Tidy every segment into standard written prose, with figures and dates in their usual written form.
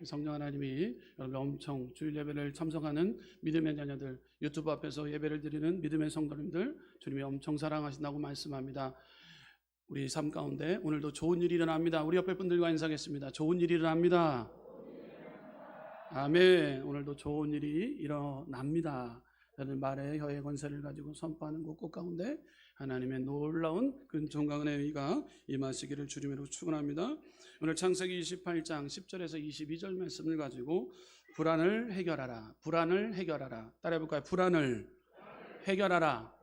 성령 하나님이 여러분 엄청 주일 예배를 참석하는 믿음의 자녀들, 유튜브 앞에서 예배를 드리는 믿음의 성도님들, 주님이 엄청 사랑하신다고 말씀합니다. 우리 삶 가운데 오늘도 좋은 일이 일어납니다. 우리 옆에 분들과 인사하겠습니다. 좋은 일이 일어납니다. 아멘. 오늘도 좋은 일이 일어납니다. 라는 말에 혀의 권세를 가지고 선포하는 곳 가운데 하나님의 놀라운 근총강의 의가 임하시기를 주님으로 축원합니다. 오늘 창세기 28장 10절에서 22절 말씀을 가지고 불안을 해결하라, 불안을 해결하라. 따라해볼까요? 불안을 해결하라.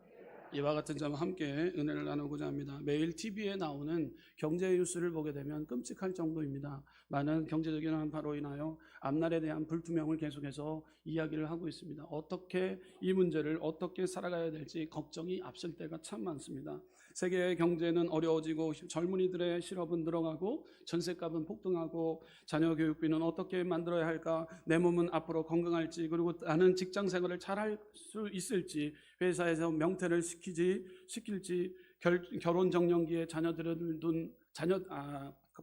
이와 같은 점 함께 은혜를 나누고자 합니다. 매일 TV에 나오는 경제 뉴스를 보게 되면 끔찍할 정도입니다. 많은 경제적인 한파로 인하여 앞날에 대한 불투명을 계속해서 이야기를 하고 있습니다. 어떻게 이 문제를 어떻게 살아가야 될지 걱정이 앞설 때가 참 많습니다. 세계의 경제는 어려워지고 젊은이들의 실업은 늘어가고 전셋값은 폭등하고 자녀 교육비는 어떻게 만들어야 할까, 내 몸은 앞으로 건강할지, 그리고 나는 직장 생활을 잘할 수 있을지, 회사에서 명퇴를 시킬지, 결혼 정년기에 자녀들을 둔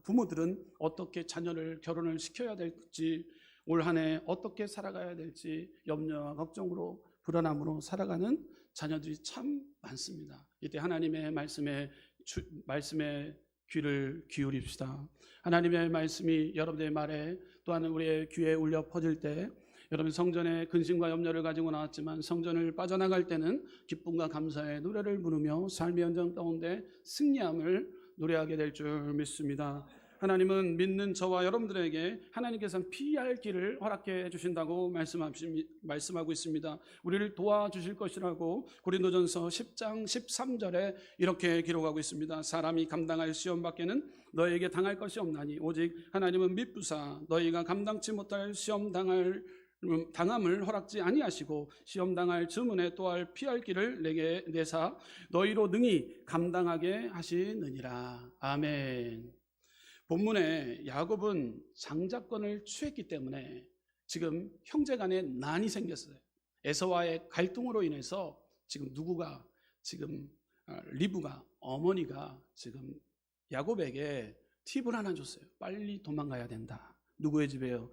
부모들은 어떻게 자녀를 결혼을 시켜야 될지, 올 한 해 어떻게 살아가야 될지 염려와 걱정으로 불안함으로 살아가는 자녀들이 참 많습니다. 이때 하나님의 말씀에 귀를 기울입시다. 하나님의 말씀이 여러분의 말에 또한 우리의 귀에 울려 퍼질 때, 여러분 성전에 근심과 염려를 가지고 나왔지만 성전을 빠져나갈 때는 기쁨과 감사의 노래를 부르며 삶의 현장 가운데 승리함을 노래하게 될 줄 믿습니다. 하나님은 믿는 저와 여러분들에게 하나님께서는 피할 길을 허락해 주신다고 말씀하고 있습니다. 우리를 도와주실 것이라고 고린도전서 10장 13절에 이렇게 기록하고 있습니다. 사람이 감당할 시험 밖에는 너에게 당할 것이 없나니 오직 하나님은 미쁘사 너희가 감당치 못할 시험 당함을 허락지 아니하시고 시험 당할 즈문에 또할 피할 길을 내게 내사 너희로 능히 감당하게 하시느니라. 아멘. 본문에 야곱은 장자권을 취했기 때문에 지금 형제 간에 난이 생겼어요. 에서와의 갈등으로 인해서 지금 리브가, 어머니가 지금 야곱에게 팁을 하나 줬어요. 빨리 도망가야 된다. 누구의 집이에요?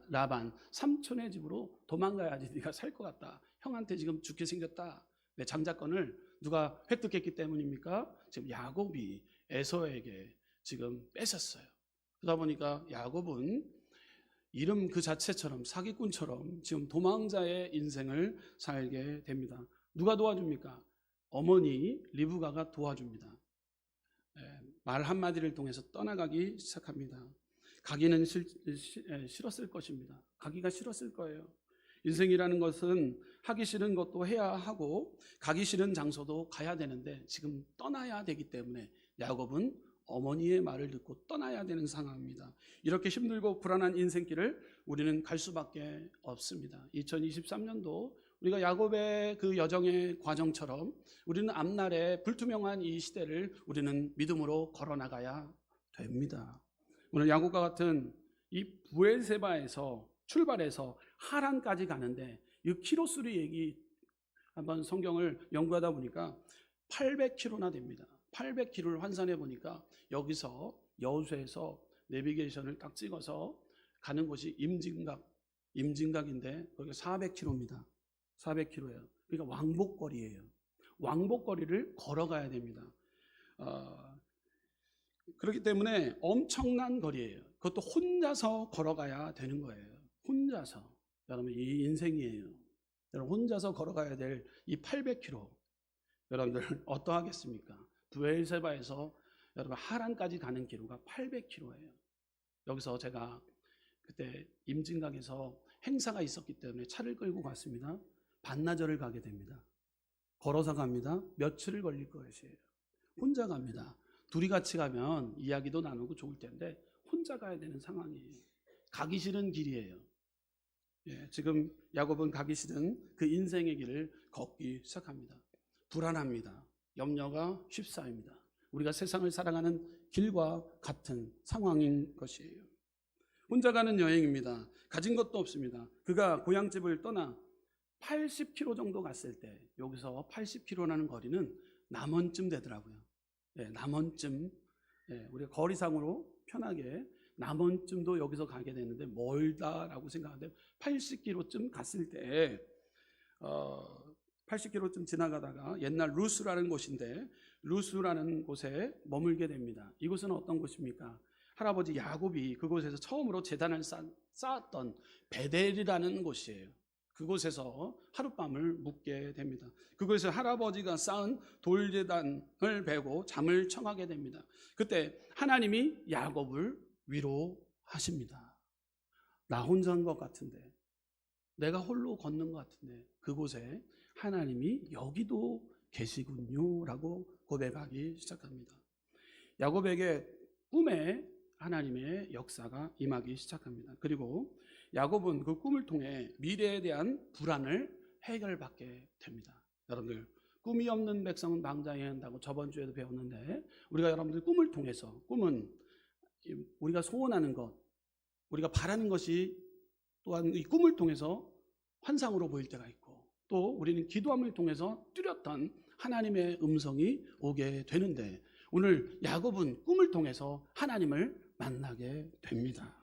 라반 삼촌의 집으로 도망가야지 네가 살 것 같다. 형한테 지금 죽게 생겼다. 내 장자권을 누가 획득했기 때문입니까? 지금 야곱이 에서에게 지금 뺏었어요. 그러다 보니까 야곱은 이름 그 자체처럼 사기꾼처럼 지금 도망자의 인생을 살게 됩니다. 누가 도와줍니까? 어머니 리브가가 도와줍니다. 말 한마디를 통해서 떠나가기 시작합니다. 가기는 싫었을 것입니다. 가기가 싫었을 거예요. 인생이라는 것은 하기 싫은 것도 해야 하고 가기 싫은 장소도 가야 되는데 지금 떠나야 되기 때문에 야곱은 어머니의 말을 듣고 떠나야 되는 상황입니다. 이렇게 힘들고 불안한 인생길을 우리는 갈 수밖에 없습니다. 2023년도 우리가 야곱의 그 여정의 과정처럼 우리는 앞날에 불투명한 이 시대를 우리는 믿음으로 걸어나가야 됩니다. 오늘 야곱과 같은 이 부엘세바에서 출발해서 하란까지 가는데 이 키로수를 한번 성경을 연구하다 보니까 800km나 됩니다. 800km를 환산해 보니까 여기서 여호수에서 내비게이션을 딱 찍어서 가는 곳이 임진각인데 거기가 400km입니다. 400km예요. 그러니까 왕복거리예요. 왕복거리를 걸어가야 됩니다. 그렇기 때문에 엄청난 거리예요. 그것도 혼자서 걸어가야 되는 거예요. 혼자서. 여러분 이 인생이에요. 여러분 혼자서 걸어가야 될 이 800km. 여러분들 어떠하겠습니까? 부엘세바에서 여러분 하란까지 가는 기로가 800km예요. 여기서 제가 그때 임진각에서 행사가 있었기 때문에 차를 끌고 갔습니다. 반나절을 가게 됩니다. 걸어서 갑니다. 며칠을 걸릴 것이에요. 혼자 갑니다. 둘이 같이 가면 이야기도 나누고 좋을 텐데 혼자 가야 되는 상황이에요. 가기 싫은 길이에요. 지금 야곱은 가기 싫은 그 인생의 길을 걷기 시작합니다. 불안합니다. 염려가 휩싸입니다. 우리가 세상을 살아가는 길과 같은 상황인 것이에요. 혼자 가는 여행입니다. 가진 것도 없습니다. 그가 고향집을 떠나 80km 정도 갔을 때 여기서 80km라는 거리는 남원쯤 되더라고요. 남원쯤. 우리가 거리상으로 편하게 남원쯤도 여기서 가게 되는데 멀다라고 생각하는데 80km쯤 갔을 때 80km쯤 지나가다가 옛날 루스라는 곳인데 루스라는 곳에 머물게 됩니다. 이곳은 어떤 곳입니까? 할아버지 야곱이 그곳에서 처음으로 제단을 쌓았던 베델이라는 곳이에요. 그곳에서 하룻밤을 묵게 됩니다. 그곳에서 할아버지가 쌓은 돌제단을 베고 잠을 청하게 됩니다. 그때 하나님이 야곱을 위로하십니다. 나 혼자인 것 같은데, 내가 홀로 걷는 것 같은데 그곳에 하나님이 여기도 계시군요 라고 고백하기 시작합니다. 야곱에게 꿈에 하나님의 역사가 임하기 시작합니다. 그리고 야곱은 그 꿈을 통해 미래에 대한 불안을 해결받게 됩니다. 여러분들, 꿈이 없는 백성은 망자여야 한다고 저번 주에도 배웠는데, 우리가 여러분들 꿈을 통해서, 꿈은 우리가 소원하는 것, 우리가 바라는 것이 또한 이 꿈을 통해서 환상으로 보일 때가 있고, 또 우리는 기도함을 통해서 뚜렷한 하나님의 음성이 오게 되는데, 오늘 야곱은 꿈을 통해서 하나님을 만나게 됩니다.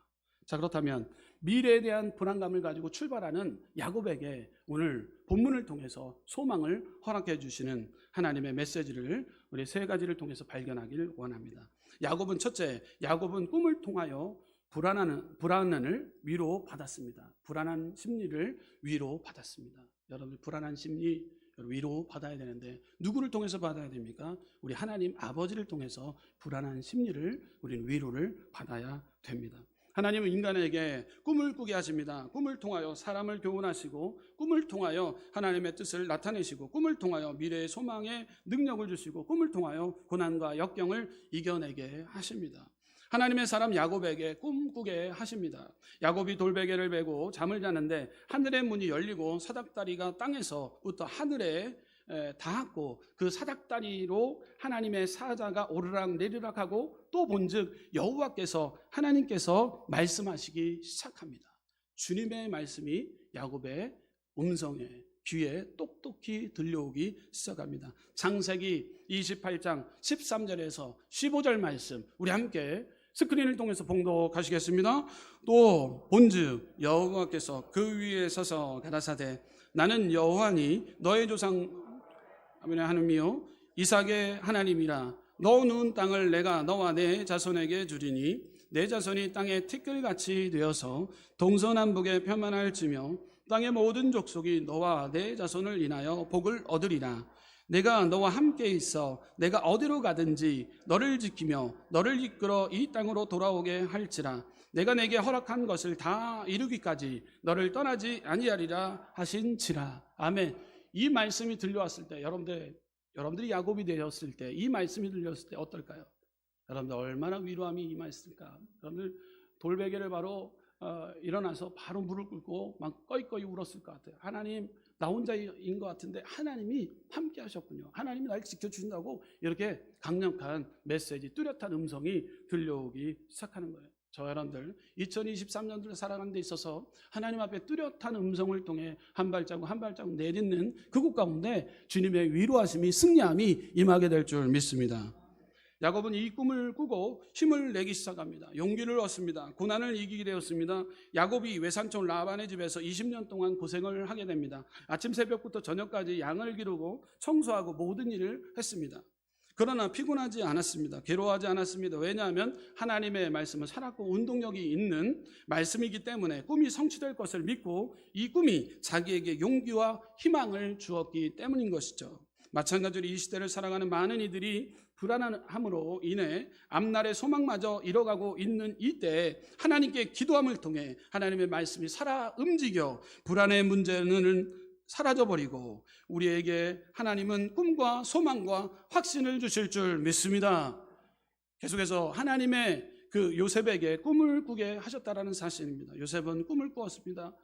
자, 그렇다면 미래에 대한 불안감을 가지고 출발하는 야곱에게 오늘 본문을 통해서 소망을 허락해 주시는 하나님의 메시지를 우리 세 가지를 통해서 발견하기를 원합니다. 야곱은 첫째, 야곱은 꿈을 통하여 불안을 위로받았습니다. 불안한 심리를 위로받았습니다. 여러분, 불안한 심리 위로 받아야 되는데 누구를 통해서 받아야 됩니까? 우리 하나님 아버지를 통해서 불안한 심리를 우리는 위로를 받아야 됩니다. 하나님은 인간에게 꿈을 꾸게 하십니다. 꿈을 통하여 사람을 교훈하시고, 꿈을 통하여 하나님의 뜻을 나타내시고, 꿈을 통하여 미래의 소망의 능력을 주시고, 꿈을 통하여 고난과 역경을 이겨내게 하십니다. 하나님의 사람 야곱에게 꿈꾸게 하십니다. 야곱이 돌베개를 베고 잠을 자는데 하늘의 문이 열리고 사닥다리가 땅에서부터 하늘에 닿았고, 그 사닥다리로 하나님의 사자가 오르락 내리락 하고, 또 본즉 여호와께서 하나님께서 말씀하시기 시작합니다. 주님의 말씀이 야곱의 음성에 귀에 똑똑히 들려오기 시작합니다. 창세기 28장 13절에서 15절 말씀 우리 함께 스크린을 통해서 봉독하시겠습니다. 또 본즉 여호와께서 그 위에 서서 가라사대 나는 여호와니 너의 조상 하나님이요 이삭의 하나님이라. 너 누운 땅을 내가 너와 내 자손에게 주리니 내 자손이 땅의 티끌같이 되어서 동서남북에 편만할지며 땅의 모든 족속이 너와 내 자손을 인하여 복을 얻으리라. 내가 너와 함께 있어 내가 어디로 가든지 너를 지키며 너를 이끌어 이 땅으로 돌아오게 할지라. 내가 내게 허락한 것을 다 이루기까지 너를 떠나지 아니하리라 하신지라. 아멘. 이 말씀이 들려왔을 때 여러분들이 야곱이 되었을 때 이 말씀이 들렸을 때 어떨까요? 여러분들 얼마나 위로함이 임했을까? 여러분들 돌베개를 바로 일어나서 바로 무릎 꿇고 막 꺼이꺼이 울었을 것 같아요. 하나님, 나 혼자인 것 같은데 하나님이 함께 하셨군요. 하나님이 날 지켜주신다고 이렇게 강력한 메시지, 뚜렷한 음성이 들려오기 시작하는 거예요. 저 여러분들 2023년도를 살아가는 데 있어서 하나님 앞에 뚜렷한 음성을 통해 한 발자국 한 발자국 내딛는 그곳 가운데 주님의 위로하심이 승리함이 임하게 될 줄 믿습니다. 야곱은 이 꿈을 꾸고 힘을 내기 시작합니다. 용기를 얻습니다. 고난을 이기게 되었습니다. 야곱이 외삼촌 라반의 집에서 20년 동안 고생을 하게 됩니다. 아침 새벽부터 저녁까지 양을 기르고 청소하고 모든 일을 했습니다. 그러나 피곤하지 않았습니다. 괴로워하지 않았습니다. 왜냐하면 하나님의 말씀은 살았고 운동력이 있는 말씀이기 때문에 꿈이 성취될 것을 믿고 이 꿈이 자기에게 용기와 희망을 주었기 때문인 것이죠. 마찬가지로 이 시대를 살아가는 많은 이들이 불안함으로 인해 앞날의 소망마저 잃어가고 있는 이때에 하나님께 기도함을 통해 하나님의 말씀이 살아 움직여 불안의 문제는 사라져버리고 우리에게 하나님은 꿈과 소망과 확신을 주실 줄 믿습니다. 계속해서 하나님의 그 요셉에게 꿈을 꾸게 하셨다라는 사실입니다. 요셉은 꿈을 꾸었습니다.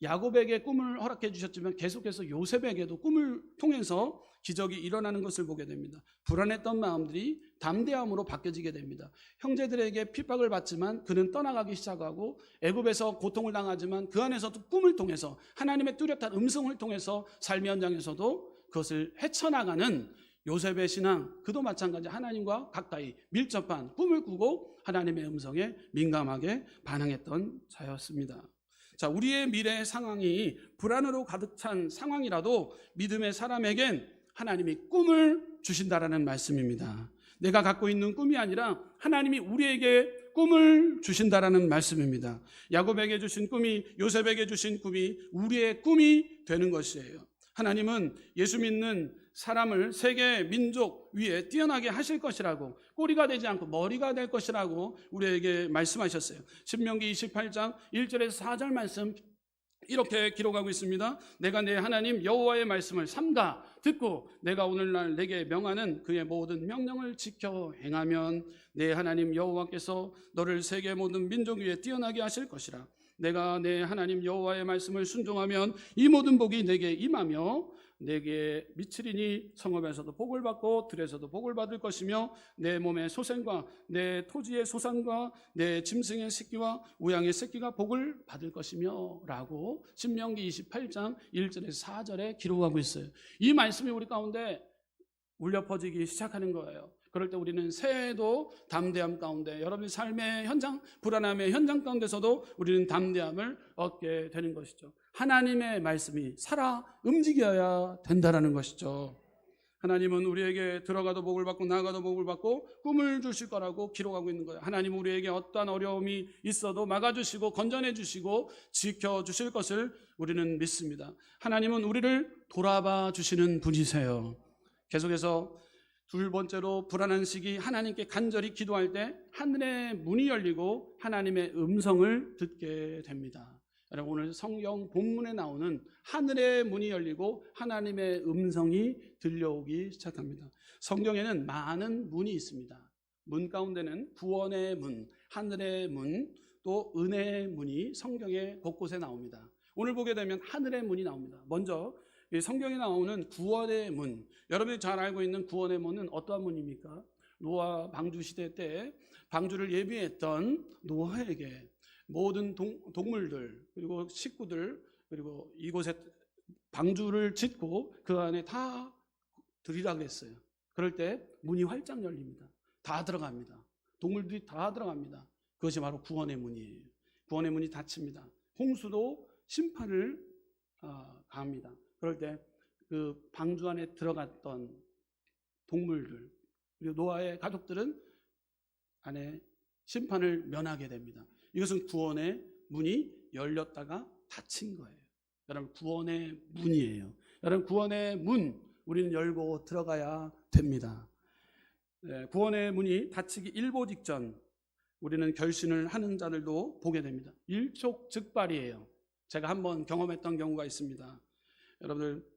야곱에게 꿈을 허락해 주셨지만 계속해서 요셉에게도 꿈을 통해서 기적이 일어나는 것을 보게 됩니다. 불안했던 마음들이 담대함으로 바뀌어지게 됩니다. 형제들에게 핍박을 받지만 그는 떠나가기 시작하고 애굽에서 고통을 당하지만 그 안에서도 꿈을 통해서 하나님의 뚜렷한 음성을 통해서 삶의 현장에서도 그것을 헤쳐나가는 요셉의 신앙, 그도 마찬가지 하나님과 가까이 밀접한 꿈을 꾸고 하나님의 음성에 민감하게 반응했던 자였습니다. 자, 우리의 미래 상황이 불안으로 가득 찬 상황이라도 믿음의 사람에겐 하나님이 꿈을 주신다라는 말씀입니다. 내가 갖고 있는 꿈이 아니라 하나님이 우리에게 꿈을 주신다라는 말씀입니다. 야곱에게 주신 꿈이, 요셉에게 주신 꿈이 우리의 꿈이 되는 것이에요. 하나님은 예수 믿는 사람을 세계 민족 위에 뛰어나게 하실 것이라고, 꼬리가 되지 않고 머리가 될 것이라고 우리에게 말씀하셨어요. 신명기 28장 1절에서 4절 말씀 이렇게 기록하고 있습니다. 내가 내 하나님 여호와의 말씀을 삼가 듣고 내가 오늘날 내게 명하는 그의 모든 명령을 지켜 행하면 내 하나님 여호와께서 너를 세계 모든 민족 위에 뛰어나게 하실 것이라. 내가 내 하나님 여호와의 말씀을 순종하면 이 모든 복이 내게 임하며 내게 미치리니 성읍에서도 복을 받고 들에서도 복을 받을 것이며 내 몸의 소생과 내 토지의 소산과 내 짐승의 새끼와 우양의 새끼가 복을 받을 것이며 라고 신명기 28장 1절에서 4절에 기록하고 있어요. 이 말씀이 우리 가운데 울려 퍼지기 시작하는 거예요. 그럴 때 우리는 새해에도 담대함 가운데, 여러분의 삶의 현장, 불안함의 현장 가운데서도 우리는 담대함을 얻게 되는 것이죠. 하나님의 말씀이 살아 움직여야 된다라는 것이죠. 하나님은 우리에게 들어가도 복을 받고 나가도 복을 받고 꿈을 주실 거라고 기록하고 있는 거예요. 하나님은 우리에게 어떠한 어려움이 있어도 막아주시고 건전해 주시고 지켜주실 것을 우리는 믿습니다. 하나님은 우리를 돌아봐 주시는 분이세요. 계속해서 두 번째로 불안한 시기, 하나님께 간절히 기도할 때 하늘의 문이 열리고 하나님의 음성을 듣게 됩니다. 여러분, 오늘 성경 본문에 나오는 하늘의 문이 열리고 하나님의 음성이 들려오기 시작합니다. 성경에는 많은 문이 있습니다. 문 가운데는 구원의 문, 하늘의 문, 또 은혜의 문이 성경의 곳곳에 나옵니다. 오늘 보게 되면 하늘의 문이 나옵니다. 먼저 성경에 나오는 구원의 문, 여러분이 잘 알고 있는 구원의 문은 어떠한 문입니까? 노아 방주 시대 때 방주를 예비했던 노아에게 모든 동물들 그리고 식구들 그리고 이곳에 방주를 짓고 그 안에 다 들이라 그랬어요. 그럴 때 문이 활짝 열립니다. 다 들어갑니다. 동물들이 다 들어갑니다. 그것이 바로 구원의 문이에요. 구원의 문이 닫힙니다. 홍수도 심판을 가합니다. 그럴 때 그 방주 안에 들어갔던 동물들 그리고 노아의 가족들은 안에 심판을 면하게 됩니다. 이것은 구원의 문이 열렸다가 닫힌 거예요. 여러분, 구원의 문이에요. 여러분, 구원의 문 우리는 열고 들어가야 됩니다. 구원의 문이 닫히기 일보 직전 우리는 결신을 하는 자들도 보게 됩니다. 일촉즉발이에요. 제가 한번 경험했던 경우가 있습니다. 여러분들,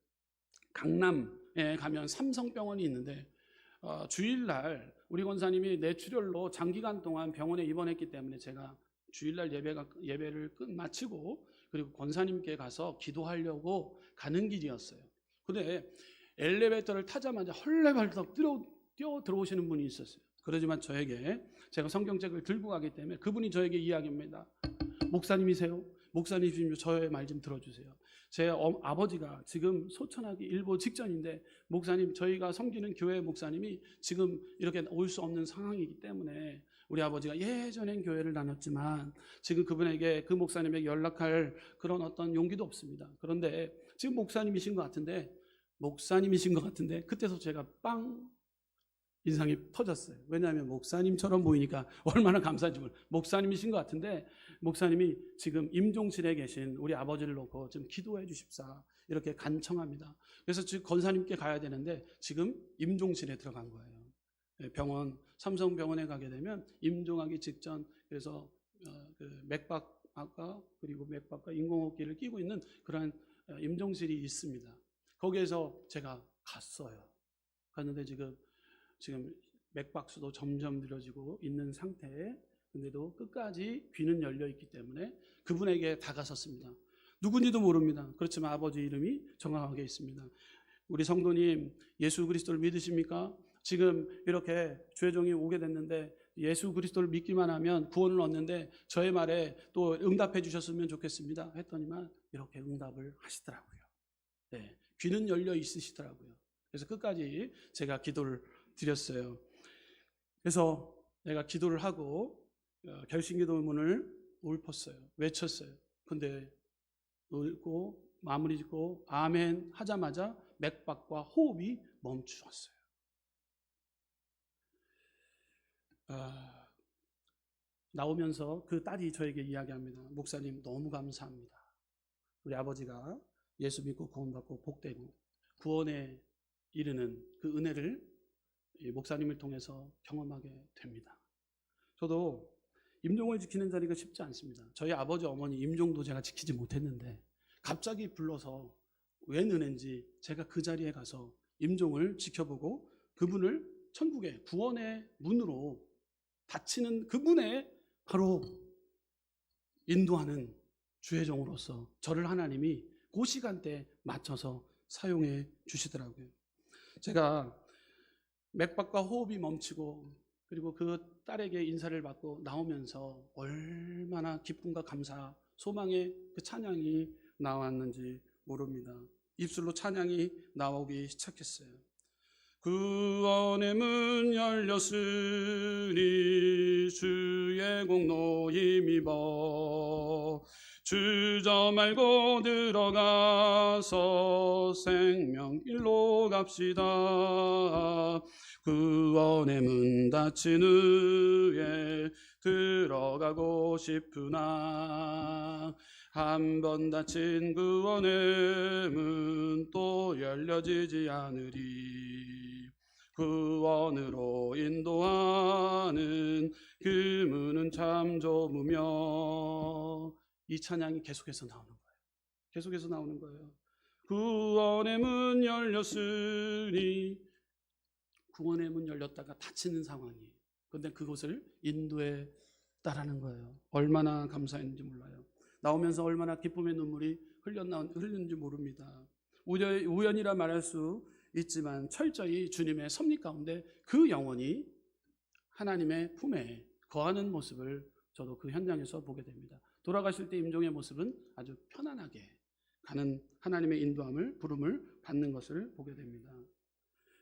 강남에 가면 삼성병원이 있는데 주일날 우리 권사님이 뇌출혈로 장기간 동안 병원에 입원했기 때문에 제가 주일날 예배를 마치고 그리고 권사님께 가서 기도하려고 가는 길이었어요. 근데 엘리베이터를 타자마자 헐레벌떡 뛰어 들어오시는 분이 있었어요. 그러지만 제가 성경책을 들고 가기 때문에 그분이 저에게 이야기합니다. 목사님이세요? 목사님이시면 저의 말 좀 들어주세요. 제 아버지가 지금 소천하기 일보 직전인데 목사님, 저희가 섬기는 교회 목사님이 지금 이렇게 올 수 없는 상황이기 때문에 우리 아버지가 예전엔 교회를 다녔지만 지금 그 목사님에게 연락할 그런 어떤 용기도 없습니다. 그런데 지금 목사님이신 것 같은데 그때서 제가 인상이 터졌어요. 왜냐하면 목사님처럼 보이니까 얼마나 감사한지 몰라요. 목사님이신 것 같은데 목사님이 지금 임종실에 계신 우리 아버지를 놓고 좀 기도해 주십사 이렇게 간청합니다. 그래서 지금 권사님께 가야 되는데 지금 임종실에 들어간 거예요. 삼성병원에 가게 되면 임종하기 직전, 그래서 맥박과 인공호흡기를 끼고 있는 그러한 임종실이 있습니다. 거기에서 제가 갔는데 지금 맥박수도 점점 늘어지고 있는 상태에, 근데도 끝까지 귀는 열려 있기 때문에 그분에게 다가섰습니다. 누군지도 모릅니다. 그렇지만 아버지 이름이 정확하게 있습니다. 우리 성도님, 예수 그리스도를 믿으십니까? 지금 이렇게 죄종이 오게 됐는데 예수 그리스도를 믿기만 하면 구원을 얻는데 저의 말에 또 응답해 주셨으면 좋겠습니다 했더니만 이렇게 응답을 하시더라고요. 네, 귀는 열려 있으시더라고요. 그래서 끝까지 제가 기도를 드렸어요. 그래서 내가 기도를 하고 결심기도문을 읊었어요. 외쳤어요. 근데 읊고 마무리 짓고 아멘 하자마자 맥박과 호흡이 멈추었어요. 나오면서 그 딸이 저에게 이야기합니다. 목사님 너무 감사합니다. 우리 아버지가 예수 믿고 구원받고 복되고 구원에 이르는 그 은혜를 목사님을 통해서 경험하게 됩니다. 저도 임종을 지키는 자리가 쉽지 않습니다. 저희 아버지 어머니 임종도 제가 지키지 못했는데 갑자기 불러서 웬 은혜인지 제가 그 자리에 가서 임종을 지켜보고 그분을 천국의 구원의 문으로 닫히는 그분의 바로 인도하는 주의 종으로서 저를 하나님이 그 시간대에 맞춰서 사용해 주시더라고요. 제가 맥박과 호흡이 멈추고 그리고 그 딸에게 인사를 받고 나오면서 얼마나 기쁨과 감사, 소망의 그 찬양이 나왔는지 모릅니다. 입술로 찬양이 나오기 시작했어요. 구원의 문 열렸으니 주의 공로 힘입어 주저 말고 들어가서 생명길로 갑시다. 구원의 문 닫힌 후에 들어가고 싶으나 한 번 닫힌 구원의 문 또 열려지지 않으리. 구원으로 인도하는 그 문은 참 좁으며 이 찬양이 계속해서 나오는 거예요. 계속해서 나오는 거예요. 구원의 문 열렸으니 구원의 문 열렸다가 닫히는 상황이에요. 그런데 그곳을 인도해 따라는 거예요. 얼마나 감사했는지 몰라요. 나오면서 얼마나 기쁨의 눈물이 흘렸는지 모릅니다. 우연이라 말할 수 있지만 철저히 주님의 섭리 가운데 그 영혼이 하나님의 품에 거하는 모습을 저도 그 현장에서 보게 됩니다. 돌아가실 때 임종의 모습은 아주 편안하게 가는 하나님의 인도함을 부름을 받는 것을 보게 됩니다.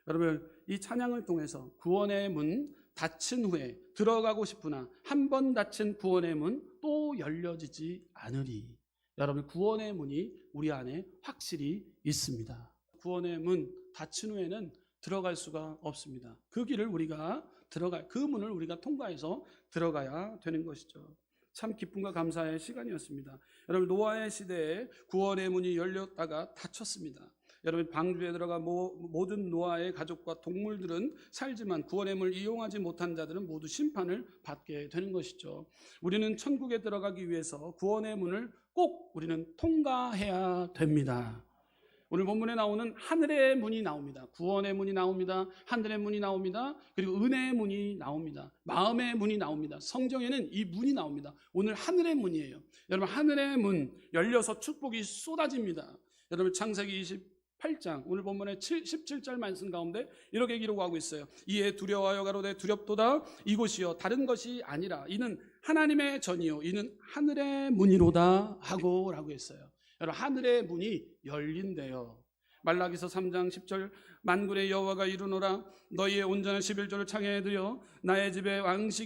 여러분 이 찬양을 통해서 구원의 문 닫힌 후에 들어가고 싶으나 한 번 닫힌 구원의 문 또 열려지지 않으리. 여러분 구원의 문이 우리 안에 확실히 있습니다. 구원의 문 닫힌 후에는 들어갈 수가 없습니다. 그 길을 우리가 그 문을 우리가 통과해서 들어가야 되는 것이죠. 참 기쁨과 감사의 시간이었습니다. 여러분 노아의 시대에 구원의 문이 열렸다가 닫혔습니다. 여러분 방주에 들어가 모든 노아의 가족과 동물들은 살지만 구원의 문을 이용하지 못한 자들은 모두 심판을 받게 되는 것이죠. 우리는 천국에 들어가기 위해서 구원의 문을 꼭 우리는 통과해야 됩니다. 오늘 본문에 나오는 하늘의 문이 나옵니다. 구원의 문이 나옵니다. 하늘의 문이 나옵니다. 그리고 은혜의 문이 나옵니다. 마음의 문이 나옵니다. 성경에는 이 문이 나옵니다. 오늘 하늘의 문이에요. 여러분 하늘의 문 열려서 축복이 쏟아집니다. 여러분 창세기 28장 오늘 본문의 17절 말씀 가운데 이렇게 기록하고 있어요. 이에 두려워하여 가로되 두렵도다. 이곳이요 다른 것이 아니라 이는 하나님의 전이요 이는 하늘의 문이로다 하고 라고 했어요. 여러분 하늘의 문이 열린대요. 말라기서 3장 10절 만군의 여호와가 이르노라 너희의 온전한 11조를 창에 드려 나의 집에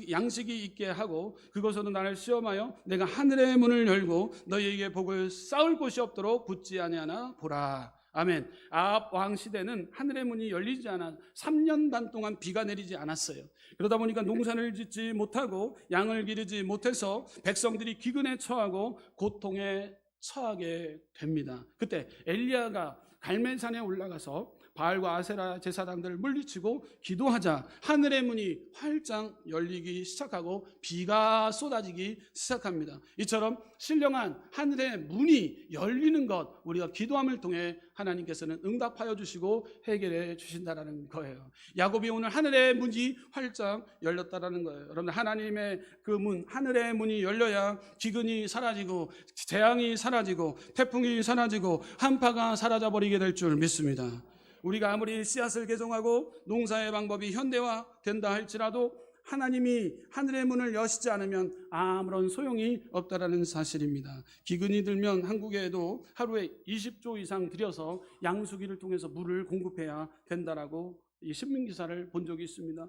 양식이 있게 하고 그것으로 나를 시험하여 내가 하늘의 문을 열고 너희에게 복을 쌓을 곳이 없도록 붙지 아니하나 보라. 아멘. 아합 왕 시대는 하늘의 문이 열리지 않아 3년 반 동안 비가 내리지 않았어요. 그러다 보니까 농사를 짓지 못하고 양을 기르지 못해서 백성들이 기근에 처하고 고통에 처하게 됩니다. 그때 엘리야가 갈멜산에 올라가서 바알과 아세라 제사장들을 물리치고 기도하자 하늘의 문이 활짝 열리기 시작하고 비가 쏟아지기 시작합니다. 이처럼 신령한 하늘의 문이 열리는 것 우리가 기도함을 통해 하나님께서는 응답하여 주시고 해결해 주신다라는 거예요. 야곱이 오늘 하늘의 문이 활짝 열렸다라는 거예요. 여러분 하나님의 그 문, 하늘의 문이 열려야 기근이 사라지고 재앙이 사라지고 태풍이 사라지고 한파가 사라져버리게 될 줄 믿습니다. 우리가 아무리 씨앗을 개종하고 농사의 방법이 현대화된다 할지라도 하나님이 하늘의 문을 여시지 않으면 아무런 소용이 없다라는 사실입니다. 기근이 들면 한국에도 하루에 20조 이상 들여서 양수기를 통해서 물을 공급해야 된다라고 이 신문기사를 본 적이 있습니다.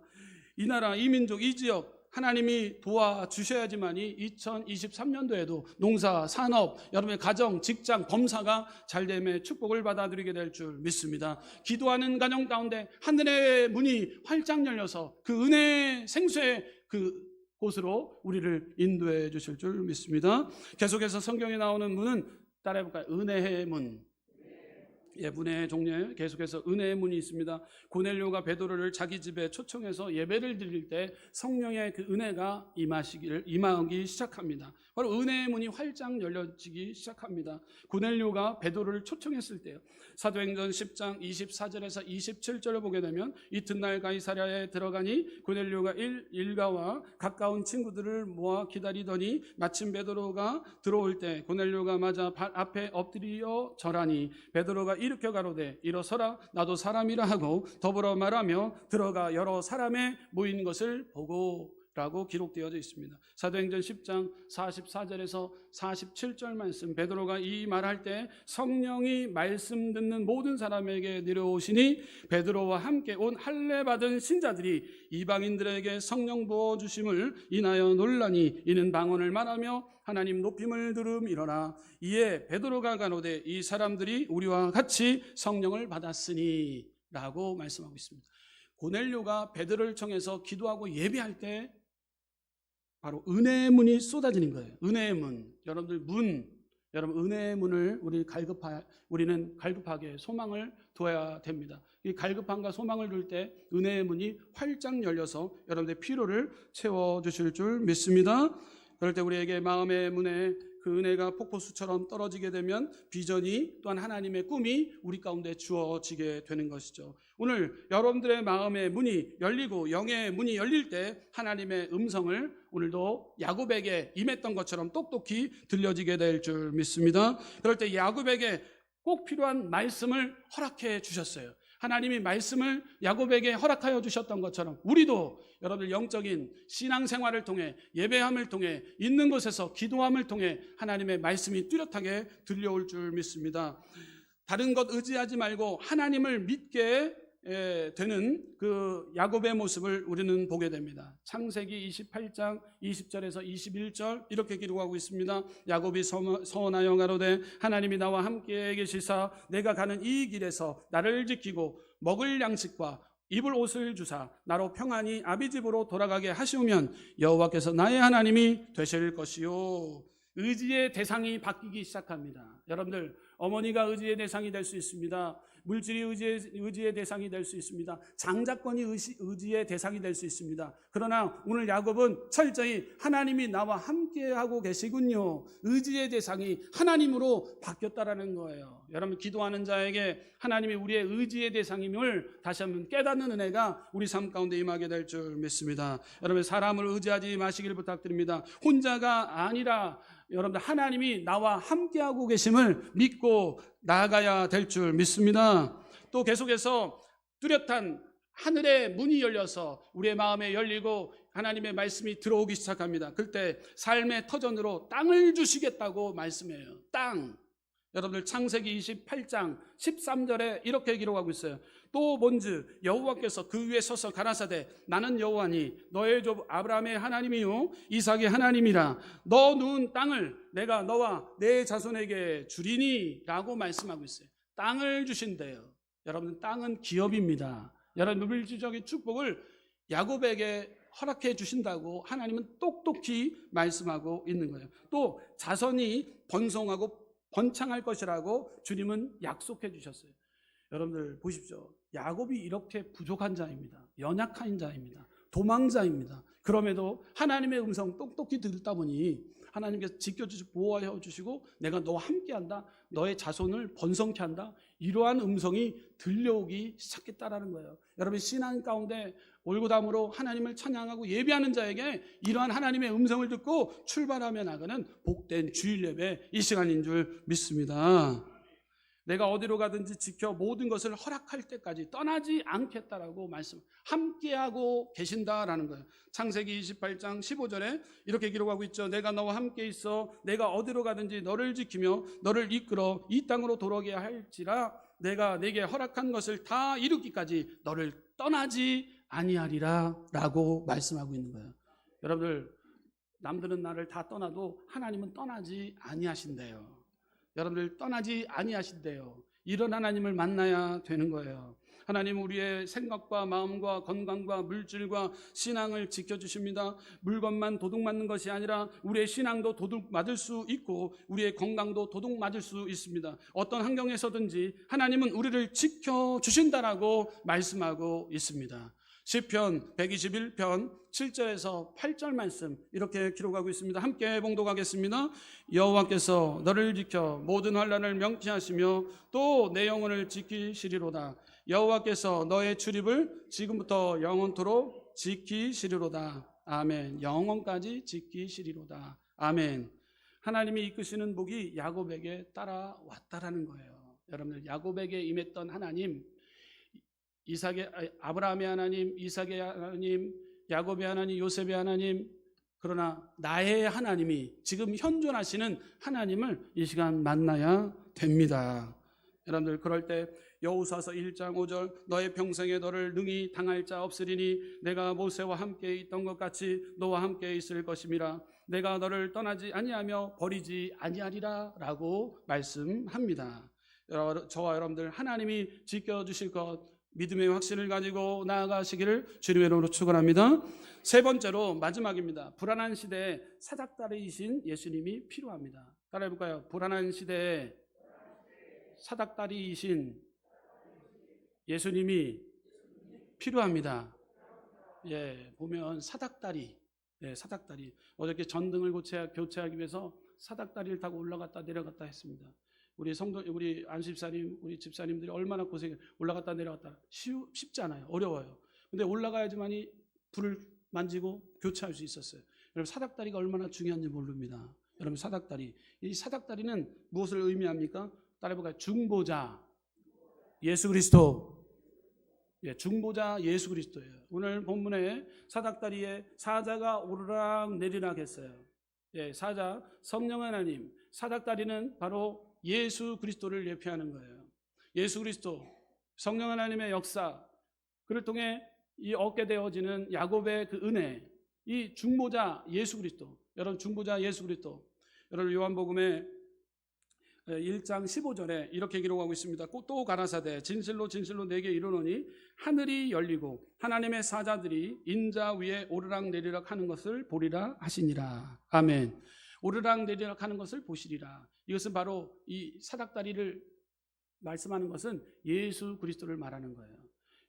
이 나라, 이 민족, 이 지역 하나님이 도와주셔야지만이 2023년도에도 농사, 산업, 여러분의 가정, 직장, 범사가 잘됨의 축복을 받아들이게 될 줄 믿습니다. 기도하는 가정 가운데 하늘의 문이 활짝 열려서 그 은혜 생수의 그 곳으로 우리를 인도해 주실 줄 믿습니다. 계속해서 성경에 나오는 문은 따라해볼까요? 은혜의 문. 예, 문의 종류에 계속해서 은혜의 문이 있습니다. 고넬료가 베드로를 자기 집에 초청해서 예배를 드릴 때 성령의 그 은혜가 임하기 시작합니다. 바로 은혜의 문이 활짝 열려지기 시작합니다. 고넬료가 베드로를 초청했을 때요. 사도행전 10장 24절에서 27절을 보게 되면 이튿날 가이사랴에 들어가니 고넬료가 일가와 가까운 친구들을 모아 기다리더니 마침 베드로가 들어올 때 고넬료가 맞아 발 앞에 엎드려 절하니 베드로가 일으켜 가로되 일어서라 나도 사람이라 하고 더불어 말하며 들어가 여러 사람의 모인 것을 보고 라고 기록되어져 있습니다. 사도행전 10장 44절에서 47절 말씀, 베드로가 이 말할 때 성령이 말씀 듣는 모든 사람에게 내려오시니 베드로와 함께 온 할례 받은 신자들이 이방인들에게 성령 부어주심을 인하여 놀라니 이는 방언을 말하며 하나님 높임을 들음이러라. 이에 베드로가 가로되 이 사람들이 우리와 같이 성령을 받았으니 라고 말씀하고 있습니다. 고넬료가 베드로를 청해서 기도하고 예배할 때 바로 은혜의 문이 쏟아지는 거예요. 은혜의 문. 여러분들 여러분 은혜의 문을 우리는 갈급하게 소망을 둬야 됩니다. 이 갈급함과 소망을 둘 때 은혜의 문이 활짝 열려서 여러분들의 필요를 채워주실 줄 믿습니다. 그럴 때 우리에게 마음의 문에 그 은혜가 폭포수처럼 떨어지게 되면 비전이 또한 하나님의 꿈이 우리 가운데 주어지게 되는 것이죠. 오늘 여러분들의 마음의 문이 열리고 영의 문이 열릴 때 하나님의 음성을 오늘도 야곱에게 임했던 것처럼 똑똑히 들려지게 될 줄 믿습니다. 그럴 때 야곱에게 꼭 필요한 말씀을 허락해 주셨어요. 하나님이 말씀을 야곱에게 허락하여 주셨던 것처럼 우리도 여러분들 영적인 신앙생활을 통해 예배함을 통해 있는 곳에서 기도함을 통해 하나님의 말씀이 뚜렷하게 들려올 줄 믿습니다. 다른 것 의지하지 말고 하나님을 믿게 되는 그 야곱의 모습을 우리는 보게 됩니다. 창세기 28장 20절에서 21절 이렇게 기록하고 있습니다. 야곱이 서원하여 가로되 하나님이 나와 함께 계시사 내가 가는 이 길에서 나를 지키고 먹을 양식과 입을 옷을 주사 나로 평안히 아비 집으로 돌아가게 하시오면 여호와께서 나의 하나님이 되실 것이요. 의지의 대상이 바뀌기 시작합니다. 여러분들 어머니가 의지의 대상이 될 수 있습니다. 물질이 의지의 대상이 될 수 있습니다. 장자권이 의지의 대상이 될 수 있습니다. 그러나 오늘 야곱은 철저히 하나님이 나와 함께하고 계시군요. 의지의 대상이 하나님으로 바뀌었다라는 거예요. 여러분 기도하는 자에게 하나님이 우리의 의지의 대상임을 다시 한번 깨닫는 은혜가 우리 삶 가운데 임하게 될 줄 믿습니다. 여러분 사람을 의지하지 마시길 부탁드립니다. 혼자가 아니라 여러분들 하나님이 나와 함께하고 계심을 믿고 나아가야 될 줄 믿습니다. 또 계속해서 뚜렷한 하늘의 문이 열려서 우리의 마음에 열리고 하나님의 말씀이 들어오기 시작합니다. 그때 삶의 터전으로 땅을 주시겠다고 말씀해요. 땅. 여러분들 창세기 28장 13절에 이렇게 기록하고 있어요. 또 본즉 여호와께서 그 위에 서서 가라사대 나는 여호와니 너의 조 아브라함의 하나님이요 이삭의 하나님이라 너 누운 땅을 내가 너와 내 자손에게 주리니 라고 말씀하고 있어요. 땅을 주신대요. 여러분 땅은 기업입니다. 여러분 물질적인 축복을 야곱에게 허락해 주신다고 하나님은 똑똑히 말씀하고 있는 거예요. 또 자손이 번성하고 번창할 것이라고 주님은 약속해 주셨어요. 여러분들 보십시오. 야곱이 이렇게 부족한 자입니다. 연약한 자입니다. 도망자입니다. 그럼에도 하나님의 음성 똑똑히 듣다 보니 하나님께서 지켜주시고 보호하여 주시고 내가 너와 함께한다. 너의 자손을 번성케 한다. 이러한 음성이 들려오기 시작했다라는 거예요. 여러분 신앙 가운데 올고담으로 하나님을 찬양하고 예배하는 자에게 이러한 하나님의 음성을 듣고 출발하며 나가는 복된 주일 예배 이 시간인 줄 믿습니다. 내가 어디로 가든지 지켜 모든 것을 허락할 때까지 떠나지 않겠다라고 함께하고 계신다라는 거예요. 창세기 28장 15절에 이렇게 기록하고 있죠. 내가 너와 함께 있어 내가 어디로 가든지 너를 지키며 너를 이끌어 이 땅으로 돌아오게 할지라 내가 내게 허락한 것을 다 이루기까지 너를 떠나지 아니하리라 라고 말씀하고 있는 거예요. 여러분들, 남들은 나를 다 떠나도 하나님은 떠나지 아니하신대요. 여러분들 떠나지 아니하신대요. 이런 하나님을 만나야 되는 거예요. 하나님 우리의 생각과 마음과 건강과 물질과 신앙을 지켜주십니다. 물건만 도둑맞는 것이 아니라 우리의 신앙도 도둑맞을 수 있고 우리의 건강도 도둑맞을 수 있습니다. 어떤 환경에서든지 하나님은 우리를 지켜주신다라고 말씀하고 있습니다. 시편 121편 7절에서 8절 말씀 이렇게 기록하고 있습니다. 함께 봉독하겠습니다. 여호와께서 너를 지켜 모든 환난을 명피하시며 또 내 영혼을 지키시리로다. 여호와께서 너의 출입을 지금부터 영원토록 지키시리로다. 아멘. 영원까지 지키시리로다. 아멘. 하나님이 이끄시는 복이 야곱에게 따라왔다라는 거예요. 여러분들, 야곱에게 임했던 하나님, 아브라함의 하나님, 이삭의 하나님, 야곱의 하나님, 요셉의 하나님, 그러나 나의 하나님이 지금 현존하시는 하나님을 이 시간 만나야 됩니다. 여러분들, 그럴 때 여호수아서 1장 5절 너의 평생에 너를 능히 당할 자 없으리니 내가 모세와 함께 있던 것 같이 너와 함께 있을 것임이라. 내가 너를 떠나지 아니하며 버리지 아니하리라 라고 말씀합니다. 저와 여러분들, 하나님이 지켜주실 것 믿음의 확신을 가지고 나아가시기를 주님의 이름으로 축원합니다. 세 번째로 마지막입니다. 불안한 시대에 사닥다리이신 예수님이 필요합니다. 따라해볼까요? 불안한 시대에 사닥다리이신 예수님이 필요합니다. 예, 보면 사닥다리, 사닥다리. 어저께 전등을 교체하기 위해서 사닥다리를 타고 올라갔다 내려갔다 했습니다. 우리 안집사님, 우리 집사님들이 얼마나 고생해. 올라갔다 내려갔다 쉽지 않아요. 어려워요. 근데 올라가야지만이 불을 만지고 교체할 수 있었어요. 여러분, 사닥다리가 얼마나 중요한지 모릅니다. 여러분, 사닥다리. 이 사닥다리는 무엇을 의미합니까? 따라해볼까요? 중보자 예수 그리스도. 예, 중보자 예수 그리스도예요. 오늘 본문에 사닥다리에 사자가 오르락 내리락 했어요. 예, 사자, 성령 하나님. 사닥다리는 바로 예수 그리스도를 예표하는 거예요. 예수 그리스도, 성령 하나님의 역사, 그를 통해 이 얻게 되어지는 야곱의 그 은혜, 이 중보자 예수 그리스도. 여러분, 중보자 예수 그리스도. 여러분, 요한복음에 1장 15절에 이렇게 기록하고 있습니다. 또 가라사대 진실로 진실로 내게 이르노니 하늘이 열리고 하나님의 사자들이 인자 위에 오르락 내리락 하는 것을 보리라 하시니라. 아멘. 오르락 내리락 하는 것을 보시리라. 이것은 바로 이 사닥다리를 말씀하는 것은 예수 그리스도를 말하는 거예요.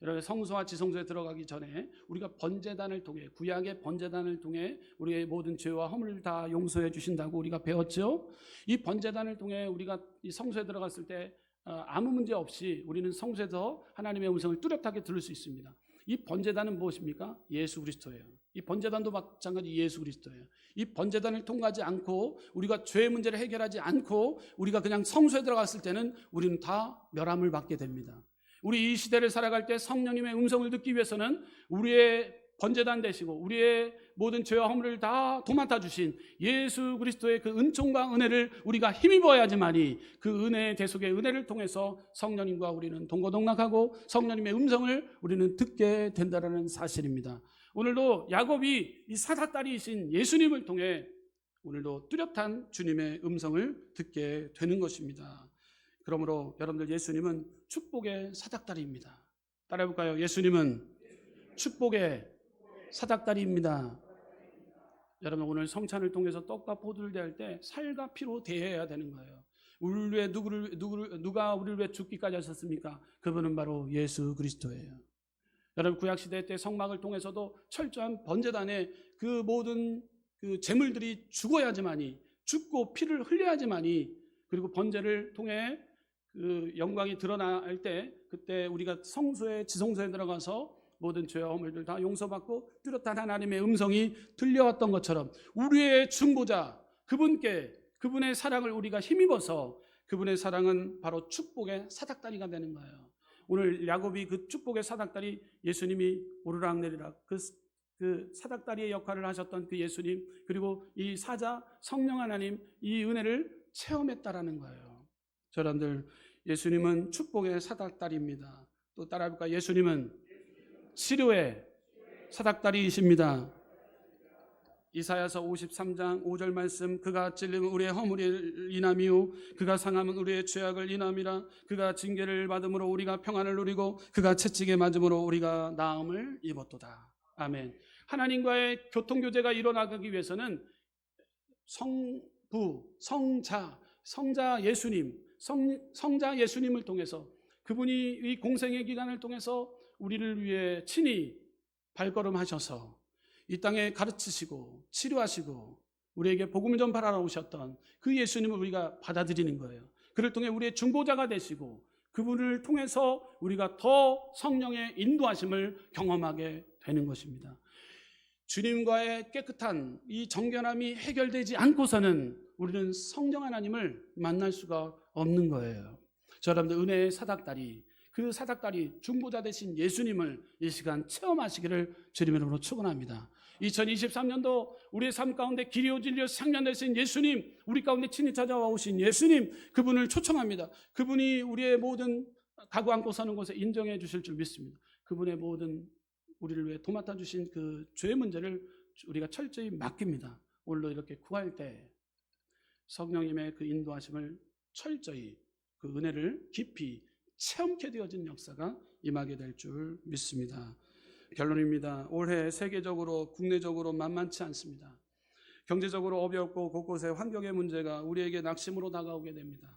여러분, 성소와 지성소에 들어가기 전에 우리가 번제단을 통해, 구약의 번제단을 통해 우리의 모든 죄와 허물을 다 용서해 주신다고 우리가 배웠죠. 이 번제단을 통해 우리가 이 성소에 들어갔을 때 아무 문제 없이 우리는 성소에서 하나님의 음성을 뚜렷하게 들을 수 있습니다. 이 번제단은 무엇입니까? 예수 그리스도예요. 이 번제단도 마찬가지 예수 그리스도예요. 이 번제단을 통과하지 않고 우리가 죄의 문제를 해결하지 않고 우리가 그냥 성소에 들어갔을 때는 우리는 다 멸함을 받게 됩니다. 우리 이 시대를 살아갈 때 성령님의 음성을 듣기 위해서는 우리의 번제단 되시고 우리의 모든 죄와 허물을 다 도맡아 주신 예수 그리스도의 그 은총과 은혜를 우리가 힘입어야지만이 그 은혜의 대속의 은혜를 통해서 성령님과 우리는 동거동락하고 성령님의 음성을 우리는 듣게 된다는 사실입니다. 오늘도 야곱이 이 사닥다리이신 예수님을 통해 오늘도 뚜렷한 주님의 음성을 듣게 되는 것입니다. 그러므로 여러분들, 예수님은 축복의 사닥다리입니다. 따라해볼까요? 예수님은 축복의 사닥다리입니다. 여러분, 오늘 성찬을 통해서 떡과 포도를 대할 때 살과 피로 대해야 되는 거예요. 우리를 위해 누가 우리를 위해 죽기까지 하셨습니까? 그분은 바로 예수 그리스도예요. 여러분, 구약시대 때 성막을 통해서도 철저한 번제단의 그 모든 그 제물들이 죽어야지만이, 죽고 피를 흘려야지만이, 그리고 번제를 통해 그 영광이 드러날 때, 그때 우리가 성소에, 지성소에 들어가서 모든 죄와 허물들 다 용서받고 뚜렷한 하나님의 음성이 들려왔던 것처럼 우리의 중보자, 그분께 그분의 사랑을 우리가 힘입어서 그분의 사랑은 바로 축복의 사닥다리가 되는 거예요. 오늘 야곱이 그 축복의 사닥다리, 예수님이 오르락내리락 그 사닥다리의 역할을 하셨던 그 예수님, 그리고 이 사자 성령 하나님, 이 은혜를 체험했다라는 거예요. 저런들, 예수님은 축복의 사닥다리입니다. 또 따라해볼까요? 예수님은 치료의 사닥다리이십니다. 이사야서 53장 5절 말씀, 그가 찔림은 우리의 허물을 인함이요 그가 상함은 우리의 죄악을 인함이라. 그가 징계를 받음으로 우리가 평안을 누리고 그가 채찍에 맞음으로 우리가 나음을 입었도다. 아멘. 하나님과의 교통교제가 일어나기 위해서는 성부, 성자 예수님, 성자 예수님을 통해서, 그분이 이 공생의 기간을 통해서 우리를 위해 친히 발걸음하셔서 이 땅에 가르치시고 치료하시고 우리에게 복음을 전파하러 오셨던 그 예수님을 우리가 받아들이는 거예요. 그를 통해 우리의 중보자가 되시고 그분을 통해서 우리가 더 성령의 인도하심을 경험하게 되는 것입니다. 주님과의 깨끗한 이 정결함이 해결되지 않고서는 우리는 성령 하나님을 만날 수가 없는 거예요. 저 여러분들, 은혜의 사닥다리, 그 사닥다리 중보자 되신 예수님을 이 시간 체험하시기를 주님의 이름으로 축원합니다. 2023년도 우리의 삶 가운데 길이요 진리요 생명 되신 예수님, 우리 가운데 친히 찾아와 오신 예수님, 그분을 초청합니다. 그분이 우리의 모든 가구 안고 서는 곳에 인정해 주실 줄 믿습니다. 그분의 모든 우리를 위해 도맡아 주신 그 죄의 문제를 우리가 철저히 맡깁니다. 오늘도 이렇게 구할 때 성령님의 그 인도하심을 철저히, 그 은혜를 깊이 체험케 되어진 역사가 임하게 될 줄 믿습니다. 결론입니다. 올해 세계적으로 국내적으로 만만치 않습니다. 경제적으로 어렵고 곳곳에 환경의 문제가 우리에게 낙심으로 다가오게 됩니다.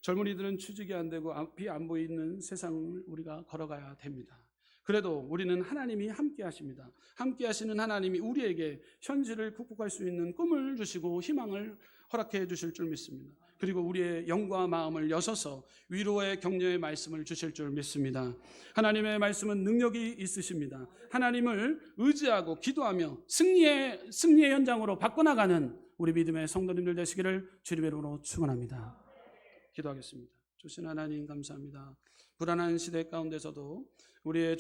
젊은이들은 취직이 안 되고 앞이 안 보이는 세상을 우리가 걸어가야 됩니다. 그래도 우리는 하나님이 함께 하십니다. 함께 하시는 하나님이 우리에게 현실을 극복할 수 있는 꿈을 주시고 희망을 허락해 주실 줄 믿습니다. 그리고 우리의 영과 마음을 여셔서 위로의 격려의 말씀을 주실 줄 믿습니다. 하나님의 말씀은 능력이 있으십니다. 하나님을 의지하고 기도하며 승리의 현장으로 바꿔나가는 우리 믿음의 성도님들 되시기를 주님의 이름으로 축원합니다. 기도하겠습니다. 주신 하나님 감사합니다. 불안한 시대 가운데서도 우리의